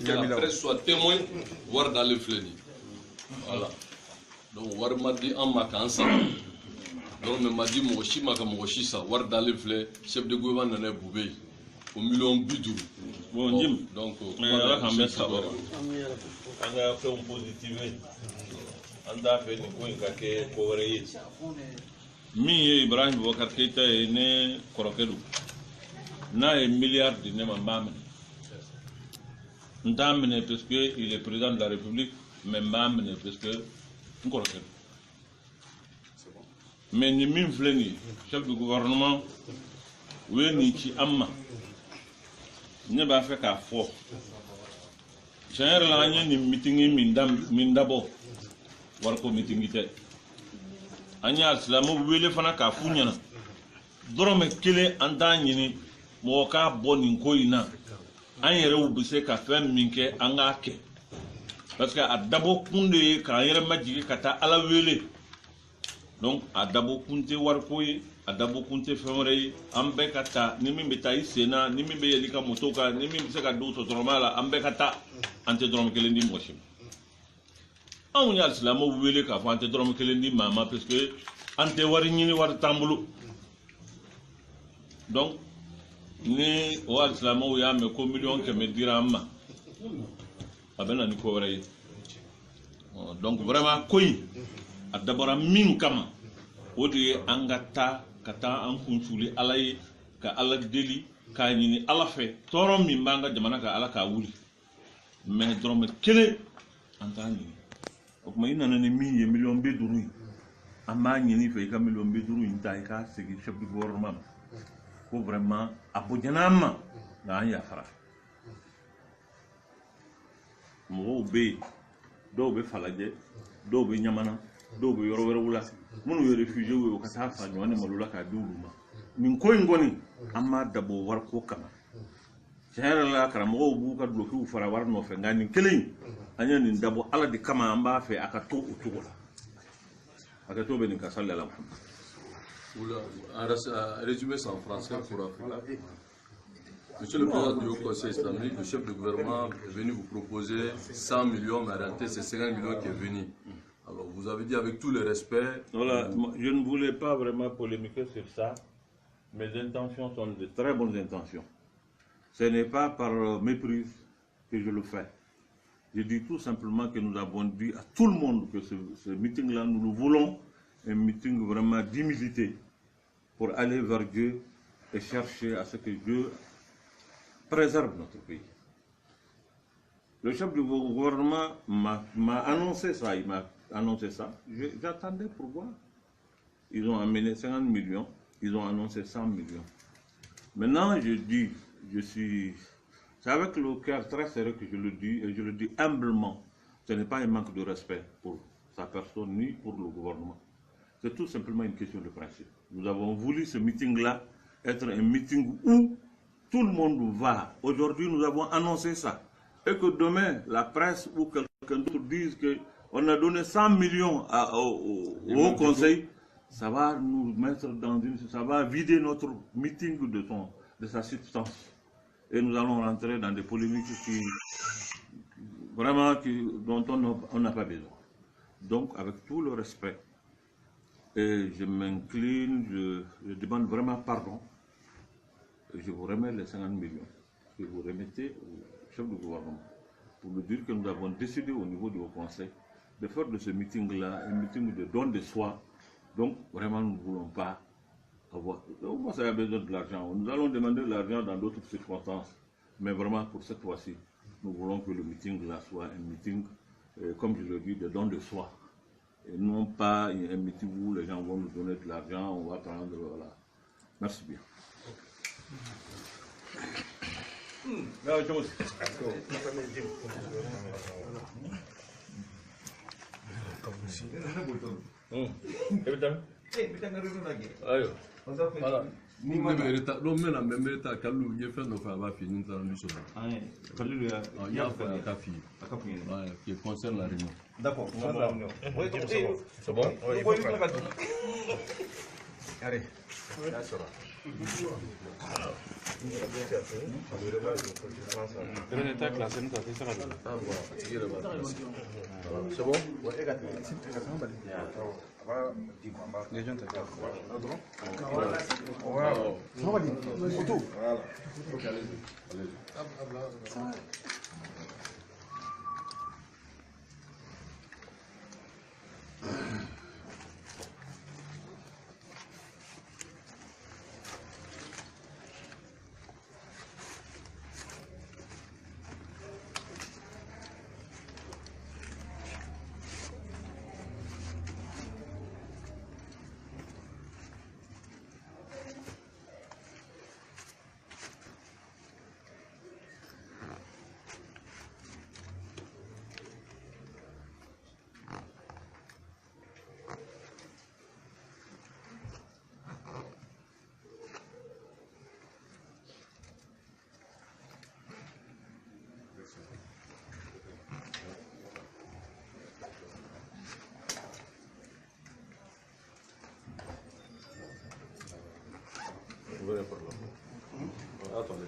que la presse soit témoin, voir dans le flé. Voilà. Donc, voir m'a dit en macansa. Donc, on m'a dit, Moshi, Makamoshi, ça, voir dans le flé, chef de gouvernement n'en est boubé. Au million bidou. Bon, Jim. Donc, voilà, on a fait un positif. On a fait une courrier. Mi Ibrahim Boubacar Keïta est né Korokedou. Na un milliard de ne m'amène. N'amène parce qu'il est président de la République, mais m'amène parce que Korokedou. Mais ni min flengi, chef du gouvernement, oui ni ci amma. Ne ba fait qu'à fort. J'ai un ni meeting mindabo. Warko meeting ite. Anya islamu wele fana ka funyana. Dorome kele anda nyini mo ka boni ko ina. Anyere ubise ka fem minke anga ke. Parce que adabo kunde ka yere majigi kata ala wele. Donc adabo kunte warko yi adabo kunte femre ambe kata nimi betai sena nimi be yelika motoka nimi se ka do to dromala ambe kata ante drom kele ndi moshim. On y a l'islamo wele ka fante drom kele ndi mama parce que ante wari nyini war tambulu. Donc ni o l'islamo ya me ko million ke me dirama abena ni ko wara. Donc vraiment koy adabara min kama odi angata kata an kunsuli alay ka ala deli ka nyini ala fe torom mi mbanga jamana ka ala ka wuli mais drom kele antani ok ma ina nane mi ye million be duru amma nyini fe ka million be duru inta ka segi chef du gouvernement ko vraiment abojanama na ya fara mo be do be falaje do be nyamana do be yoro wero wula munu yo réfugié wo ka ta fa nyone malula ka duluma min koy ngoni amma dabo war ko kama jere la kara mo bu ka do ki fara war no fe ngani kelen anya ni dabo ala di kama amba fe aka to utugola aka to be ni ka sallallahu Muhammad en résumé en français pour Afrique. Monsieur le président du Haut Conseil islamique, le chef de gouvernement est venu vous proposer 100 millions, mais en réalité c'est 50 millions qui est venu. Alors vous avez dit avec tout le respect... Voilà, je ne voulais pas vraiment polémiquer sur ça. Mes intentions sont de très bonnes intentions. Ce n'est pas par méprise que je le fais. Je dis tout simplement que nous avons dit à tout le monde que ce meeting-là, nous le voulons, un meeting vraiment d'humilité pour aller vers Dieu et chercher à ce que Dieu préserve notre pays. Le chef du gouvernement m'a annoncé ça, il m'a annoncé ça. J'attendais pour voir. Ils ont amené 50 millions, ils ont annoncé 100 millions. Maintenant, je dis, c'est avec le cœur très sérieux que je le dis, et je le dis humblement. Ce n'est pas un manque de respect pour sa personne ni pour le gouvernement. C'est tout simplement une question de principe. Nous avons voulu ce meeting-là être un meeting où tout le monde va. Aujourd'hui, nous avons annoncé ça. Et que demain, la presse ou quelqu'un d'autre dise qu'on a donné 100 millions au Conseil, ça va nous mettre dans ça va vider notre meeting de sa substance. Et nous allons rentrer dans des polémiques dont on n'a pas besoin. Donc, avec tout le respect, et je m'incline, je demande vraiment pardon. Je vous remets les 50 millions que vous remettez au chef du gouvernement pour lui dire que nous avons décidé au niveau du Haut Conseil de faire de ce meeting-là un meeting de don de soi. Donc, vraiment, nous ne voulons pas avoir... Moi, ça a besoin de l'argent. Nous allons demander de l'argent dans d'autres circonstances. Mais vraiment, pour cette fois-ci, nous voulons que le meeting-là soit un meeting, comme je le dis, de don de soi. Et non pas un meeting où les gens vont nous donner de l'argent, on va prendre... Voilà. Merci bien. Qui concerne la réunion. D'accord. C'est bon. Allez. C'est bon? Venez par là. Attendez,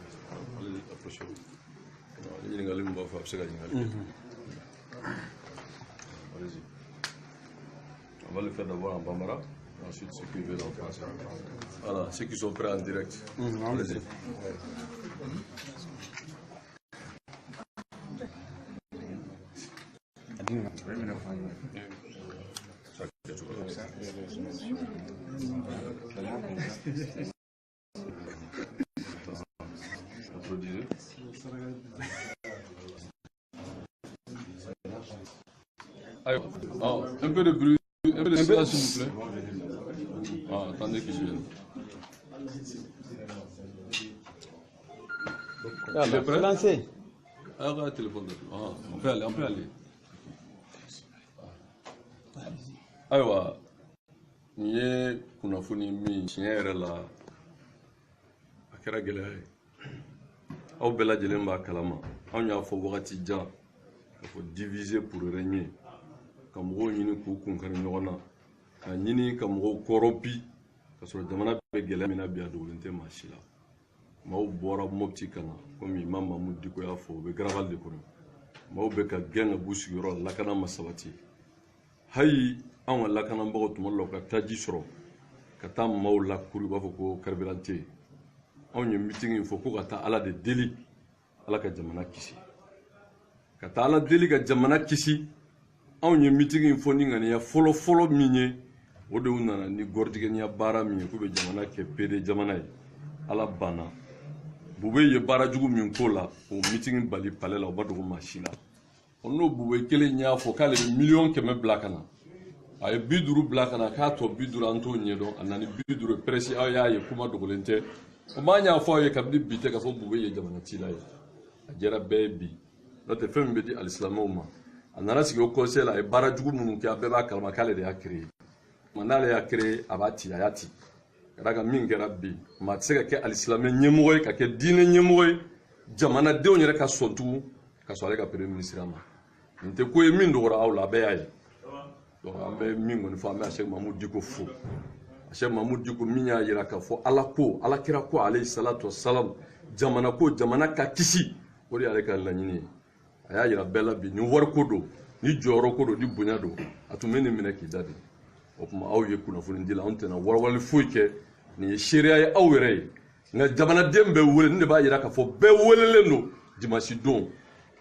allez, approchez-vous. Allez-y. On va le faire d'abord en bambara, ensuite ceux qui veulent en français. Voilà, ceux qui sont prêts en direct. Allez-y. Un peu de bruit, un peu de silence s'il vous plaît. Ah, attendez que je vienne. Il est prêt? Lancez. Ah, regarde le téléphone. Ah, on peut aller. Aïwa, ni ye kunnafoni min tiɲɛ yɛrɛ la a kɛra gɛlɛya ye. Aw bɛɛ lajɛlen b'a kalama. Anw y'a fɔ wagati jan k'a fɔ diviser pour régner. Ka mɔgɔw ɲini k'u kunkari ɲɔgɔn na, ka ɲini ka mɔgɔw kɔrɔpi ka sɔrɔ jamana bɛ gɛlɛya min na bi a dogolen tɛ maa si la. Maaw bɔra Mopti ka na komi Imam Mamudu Diko y'a fɔ u bɛ Garabali de kɔnɔ. Maaw bɛ ka gɛn ka b'u sigiyɔrɔ la lakana ma sabati. Hayi anw ka lakanabagaw tuma dɔ la u ka taji sɔrɔ ka taa maaw lakuru u b'a fɔ ko carburant tɛ yen. Anw ye meeting in fɔ ko ka taa Ala de deli Ala ka jamana kisi. Ka taa Ala deli ka jamana kisi. Anw ye meeting in fɔ ni ŋaniya fɔlɔ min ye o de nana ni gɔrɔtigɛniya baara min ye k'u bɛ jamana kɛ PD jamana ye. Ala banna. Bube ye baara jugu min k'o la o meeting bali palais la o ma dogo maa si la. N'o Bube kelen y'a fɔ k'ale bɛ 100,000 bila ka na. A ye 50 bila ka na k'a tɔ 50 an t'o ɲɛdɔn a nana 50 presse aw y'a ye kuma dogolen tɛ. O m'a ɲ'a fɔ aw ye kabini bi tɛ k'a fɔ Bube ye jamana cila ye. A jɛra bɛɛ ye bi. N'o tɛ fɛn min bɛ di alisilamɛw ma. A nana sigi o conseil la a ye baara jugu minnu kɛ a bɛɛ b'a kalama k'ale de y'a créé. N'ale y'a créé a b'a ci a y'a ci. Ka d'a kan min kɛra bi maa tɛ se ka kɛ alisilamɛ ɲɛmɔgɔ ye ka kɛ diinɛ ɲɛmɔgɔ ye jamanadenw yɛrɛ ka sɔn tugun ka sɔrɔ ale ka premier ministre ma. Nin tɛ ko ye min dɔgɔra aw la a bɛɛ y'a ye. Donc an bɛ min kɔni fɔ an bɛ Cheikh Mamudu Diko fo. Cheikh Mamudu Diko min y'a jira k'a fɔ Ala ko Alakira ko alayhi salatu wa salam jamana ko jamana ka kisi o de y'ale ka laɲini ye. A y'a jira bɛɛ la bi ni wari ko don ni jɔyɔrɔ ko don ni bonya don a tun bɛ nin minɛ k'i da de. O tuma aw ye kunnafoni di la anw tɛna walawali foyi kɛ nin ye seereya ye aw yɛrɛ ye nka jamanaden bɛɛ wele nin de b'a jira k'a fɔ bɛɛ welelen don dimanche don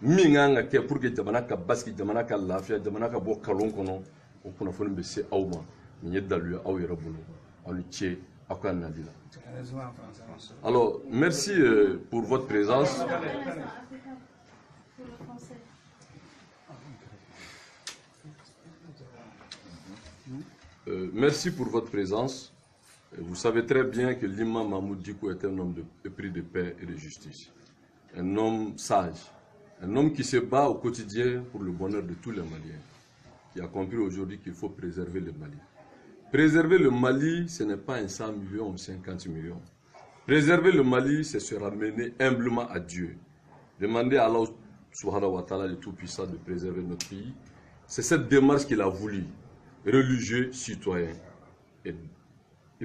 min kan ka kɛ pour que jamana ka basigi jamana ka lafiya jamana ka bɔ kalon kɔnɔ o kunnafoni bɛ se aw ma nin ye dalu ye aw yɛrɛ bolo aw ni ce aw ka nali la. Alors merci pour votre présence. Merci pour votre présence. Vous savez très bien que l'imam Mamudu Diko est un homme épris de paix et de justice. Un homme sage. Un homme qui se bat au quotidien pour le bonheur de tous les Maliens. Qui a compris aujourd'hui qu'il faut préserver le Mali. Préserver le Mali, ce n'est pas un 100 millions ou 50 millions. Préserver le Mali, c'est se ramener humblement à Dieu. Demander à Allah subhanahu wa ta'ala, le Tout-Puissant, de préserver notre pays. C'est cette démarche qu'il a voulu. Religieux, citoyens, et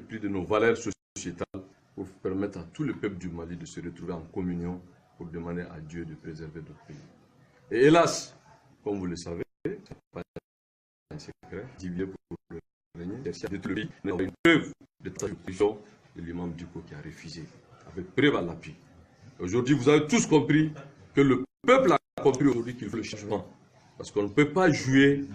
puis de nos valeurs sociétales, pour permettre à tout le peuple du Mali de se retrouver en communion pour demander à Dieu de préserver notre pays. Et hélas, comme vous le savez, c'est pas un secret, Dieu pour le régner, chercher à détruire le pays. Nous avons une preuve de traduction de l'imam Diko qui a refusé, avec preuve à l'appui. Aujourd'hui, vous avez tous compris que le peuple a compris aujourd'hui qu'il faut le changement. Parce qu'on ne peut pas jouer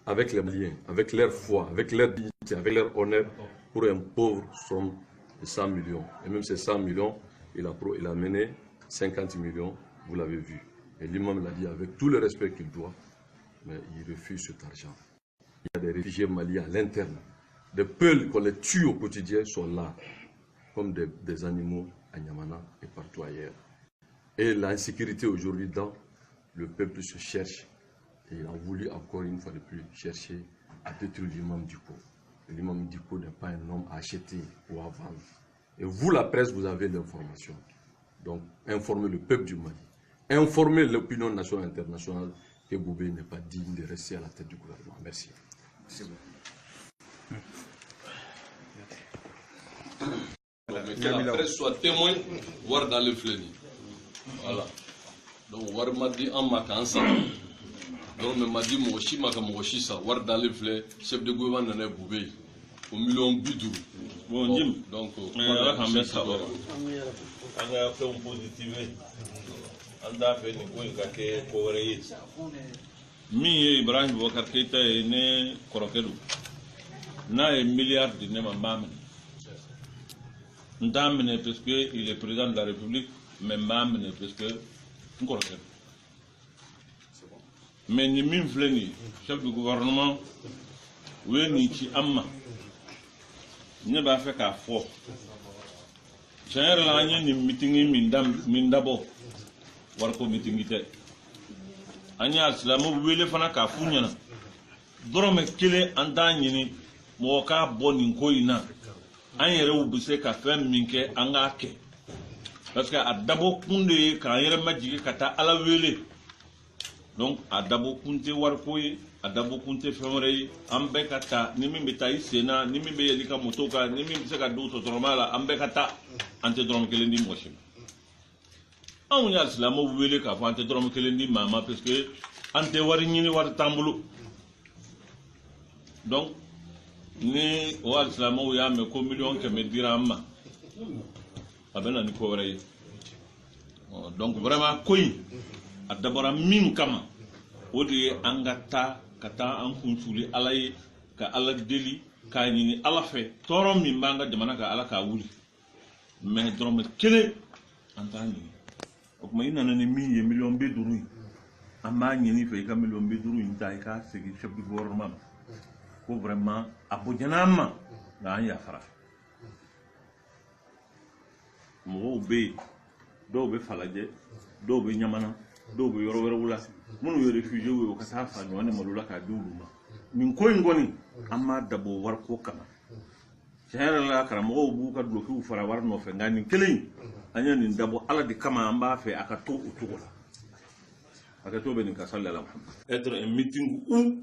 avec les Maliens, avec leur foi, avec leur dignité, avec leur honneur pour un pauvre somme de 100 millions. Et même ces 100 millions, il a mené 50 millions, vous l'avez vu. Et l'imam l'a dit avec tout le respect qu'il doit, mais il refuse cet argent. Il y a des réfugiés maliens à l'interne. Des peuls qu'on les tue au quotidien sont là, comme des animaux à Niamana et partout ailleurs. Et l'insécurité aujourd'hui dans le peuple se cherche. Et il a voulu encore une fois de plus chercher à détruire l'imam Diko. L'imam Diko n'est pas un homme à acheter ou à vendre. Et vous, la presse, vous avez l'information. Donc, informez le peuple du Mali. Informez l'opinion nationale et internationale que Boubé n'est pas digne de rester à la tête du gouvernement. Merci. C'est bon. Que la presse soit témoin, voir dans le fléni. Voilà. Donc, voir m'a dit en macansa. Donc, m'a dit Moshi Makamoshisa, voir dans le flé, chef de gouvernement n'est Boubé. Au million bidou. Bon, Jim. Donc, voilà, on a fait un positif. On a fait une chose Mi Ibrahim Bokar Keita est né Korokedu. Na un milliard de Nemambam. Ndamene parce qu'il est président de la République, mais Mamene parce que Korokedu. Mais ni min fleni, chef du gouvernement, oui ni ci amma. Ne ba fait qu'à fort. J'ai un ni meeting min d'abord. War ko meeting ite. Anya islamu wele fana ka funyana. Dorome kele anda nyini mo ka boni ko ina. Anyere ubuse ka fem minke anga ke. Parce que adabo kunde ka yere majigi kata ala wele. Donc adabo kunte war koy adabo kunte femre ambe kata nimi betai sena nimi be yelika motoka nimi se ka do to normala ambe kata ante dorome kele ndi moshim. On y a cela, moi, vous voulez qu'à faire un tétron de maman, parce que ante warini war tambulu. Donc, ni war cela, moi, il y a mes millions qui me dira ma. Abena ni kovrei. Donc, vraiment, koi. Adabara min kama. Odi angata, kata ankunsuli, alaye, ka ala deli, ka nini ala fe. Torom mi mbanga demana ka ala ka wuli. Mais drome kele, antani. Donc, je suis un million de dollars. Je suis un million de dollars. C'est le chef du gouvernement. Pour vraiment appuyer la Yafra. Je suis un falade, je suis un Yamana, je suis un Yorowela. Je suis un réfugié au Kasafa, je suis un Malulaka Douluma. Je suis un Dabo Warkokama. Je suis un Karamo Buka Bloku for our Nofengani killing. Anya ni ndabo ala de kama amba fe akato utugola akato ben kasalla la être un meeting où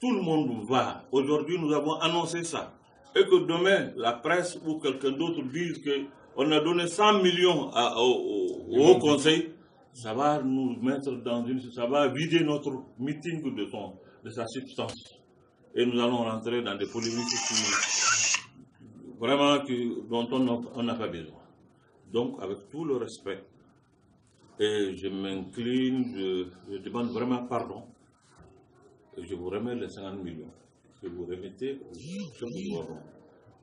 tout le monde va. Aujourd'hui nous avons annoncé ça et que demain la presse ou quelqu'un d'autre dise que on a donné 100 millions au conseil, ça va nous mettre dans une, ça va vider notre meeting de sa substance et nous allons rentrer dans des polémiques vraiment dont on n'a pas besoin. Donc, avec tout le respect, et je m'incline, je demande vraiment pardon, et je vous remets les 50 millions que vous remettez au chef du gouvernement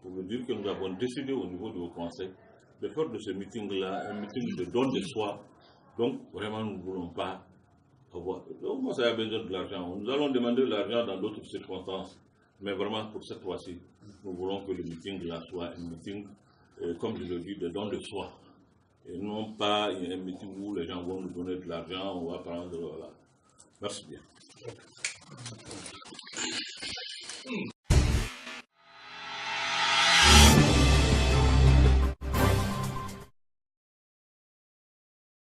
pour vous dire que nous avons décidé au niveau du conseil de faire de ce meeting-là un meeting de don de soi. Donc, vraiment, nous ne voulons pas avoir. Donc, moi, ça a besoin de l'argent. Nous allons demander de l'argent dans d'autres circonstances, mais vraiment, pour cette fois-ci, nous voulons que le meeting-là soit un meeting. Comme je le dis, de don de soi. Et non pas un meeting où les gens vont nous donner de l'argent, on va prendre. Voilà. Merci bien.